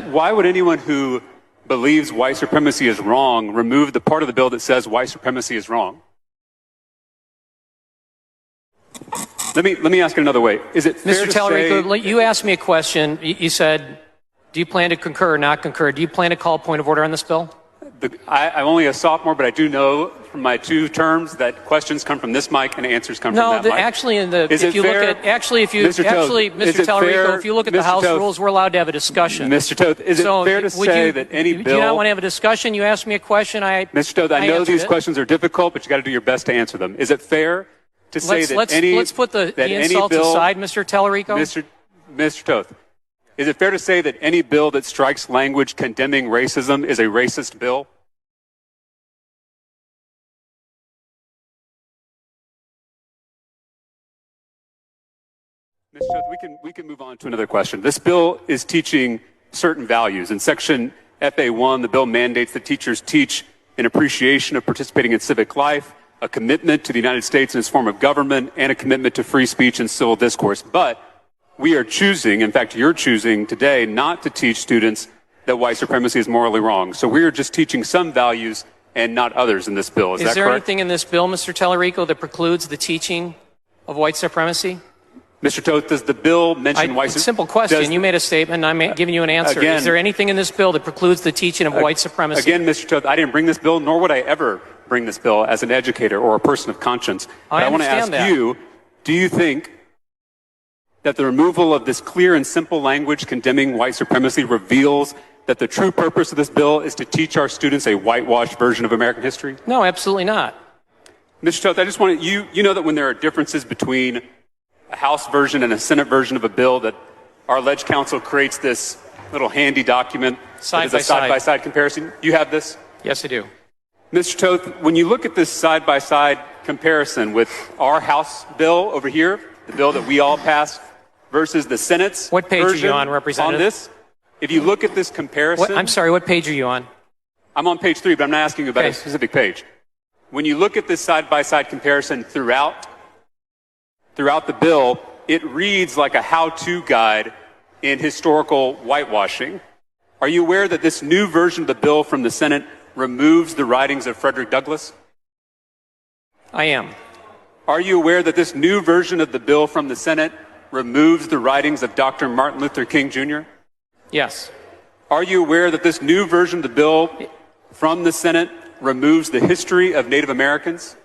Why would anyone who believes white supremacy is wrong remove the part of the bill that says white supremacy is wrong? Let me ask it another way. Is it fair Mr. Tallarico, you asked me a question. You said, do you plan to concur or not concur? Do you plan to call a point of order on this bill? I'm only a sophomore, but I do know from my 2 terms that questions come from this mic and answers come from that mic. Actually, Mr. Tallarico, if you look at the House rules, we're allowed to have a discussion. Mr. Toth, is it fair to say that any bill? Do you not want to have a discussion? You asked me a question. Mr. Toth, I know these questions are difficult, but you got to do your best to answer them. Is it fair to say let's put the insults aside, Mr. Tallarico? Mr. Toth, is it fair to say that any bill that strikes language condemning racism is a racist bill? Mr. Toth, we can move on to another question. This bill is teaching certain values. In Section FA1, the bill mandates that teachers teach an appreciation of participating in civic life, a commitment to the United States and its form of government, and a commitment to free speech and civil discourse. But we are choosing, in fact, you're choosing today not to teach students that white supremacy is morally wrong. So we are just teaching some values and not others in this bill. Is that correct? Is there anything in this bill, Mr. Tallarico, that precludes the teaching of white supremacy? Mr. Toth, does the bill mention white supremacy? Simple question. You made a statement, and I'm giving you an answer. Again, is there anything in this bill that precludes the teaching of white supremacy? Again, Mr. Toth, I didn't bring this bill, nor would I ever bring this bill as an educator or a person of conscience. But I want to ask you, do you think that the removal of this clear and simple language condemning white supremacy reveals that the true purpose of this bill is to teach our students a whitewashed version of American history? No, absolutely not. Mr. Toth, I just want you know that when there are differences between a House version and a Senate version of a bill, that our Ledge Council creates this little handy document that is a side-by-side comparison. You have this? Yes, I do. Mr. Toth, when you look at this side-by-side comparison with our House bill over here, the bill that we all passed, versus the Senate's what page version are you on, Representative? On this, if you look at this comparison... I'm sorry, what page are you on? I'm on page 3, but I'm not asking you about a specific page. When you look at this side-by-side comparison throughout the bill, it reads like a how-to guide in historical whitewashing. Are you aware that this new version of the bill from the Senate removes the writings of Frederick Douglass? I am. Are you aware that this new version of the bill from the Senate removes the writings of Dr. Martin Luther King, Jr.? Yes. Are you aware that this new version of the bill from the Senate removes the history of Native Americans?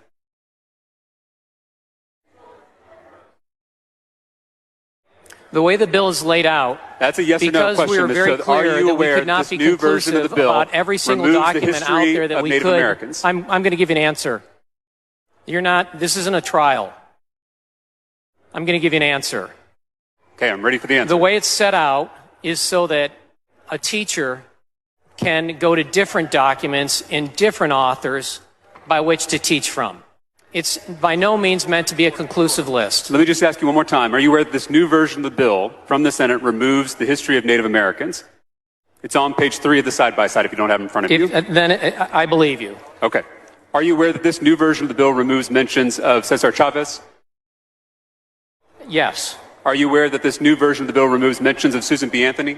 The way the bill is laid out, that's a yes or no question, because we were very clear that we could not be conclusive about every single document out there that we could. I'm going to give you an answer. This isn't a trial. I'm going to give you an answer. Okay, I'm ready for the answer. The way it's set out is so that a teacher can go to different documents in different authors by which to teach from. It's by no means meant to be a conclusive list. Let me just ask you one more time. Are you aware that this new version of the bill from the Senate removes the history of Native Americans? It's on page 3 of the side-by-side if you don't have it in front of you. Then I believe you. Okay. Are you aware that this new version of the bill removes mentions of Cesar Chavez? Yes. Are you aware that this new version of the bill removes mentions of Susan B. Anthony?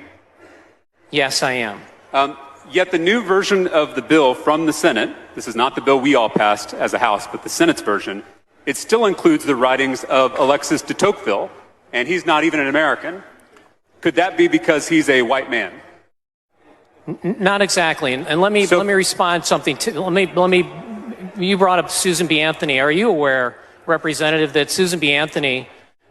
Yes, I am. Yet the new version of the bill from the Senate, this is not the bill we all passed as a House, but the Senate's version, it still includes the writings of Alexis de Tocqueville, and he's not even an American. Could that be because he's a white man? Not exactly. And let me respond something. You brought up Susan B. Anthony. Are you aware, Representative, that Susan B. Anthony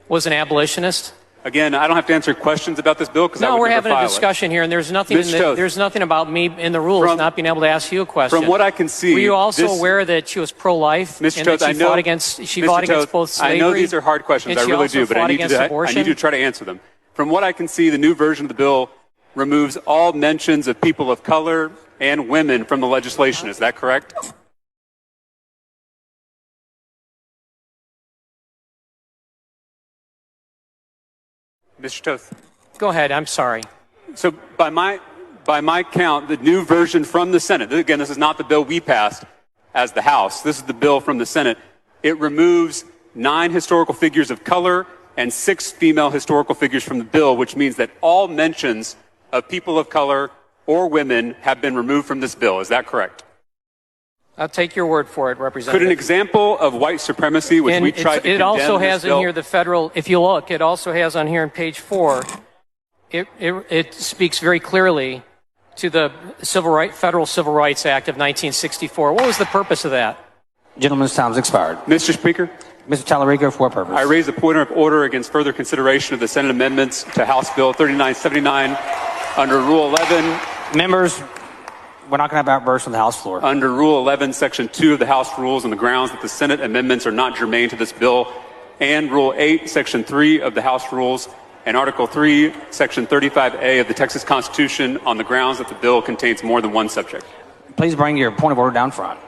was an abolitionist? Again, I don't have to answer questions about this bill because I would never file it. No, we're having a discussion here, and there's nothing about me in the rules not being able to ask you a question. From what I can see, were you also aware that she was pro-life and that she fought against both slavery? I know these are hard questions, I really do, but I need you to try to answer them. From what I can see, the new version of the bill removes all mentions of people of color and women from the legislation. Is that correct? Mr. Toth. Go ahead. I'm sorry. So by my count, the new version from the Senate, again, this is not the bill we passed as the House. This is the bill from the Senate. It removes 9 historical figures of color and 6 female historical figures from the bill, which means that all mentions of people of color or women have been removed from this bill. Is that correct? I'll take your word for it, Representative. Could an example of white supremacy, which we tried to condemn, it also has this bill, in here the federal, if you look, it also has on here on page 4, it speaks very clearly to the Federal Civil Rights Act of 1964. What was the purpose of that? Gentleman's time's expired. Mr. Speaker? Mr. Tallarico, for what purpose? I raise a point of order against further consideration of the Senate amendments to House Bill 3979 under Rule 11. Members, we're not going to have outbursts on the House floor. Under Rule 11, Section 2 of the House Rules on the grounds that the Senate amendments are not germane to this bill, and Rule 8, Section 3 of the House Rules, and Article 3, Section 35A of the Texas Constitution on the grounds that the bill contains more than one subject. Please bring your point of order down front.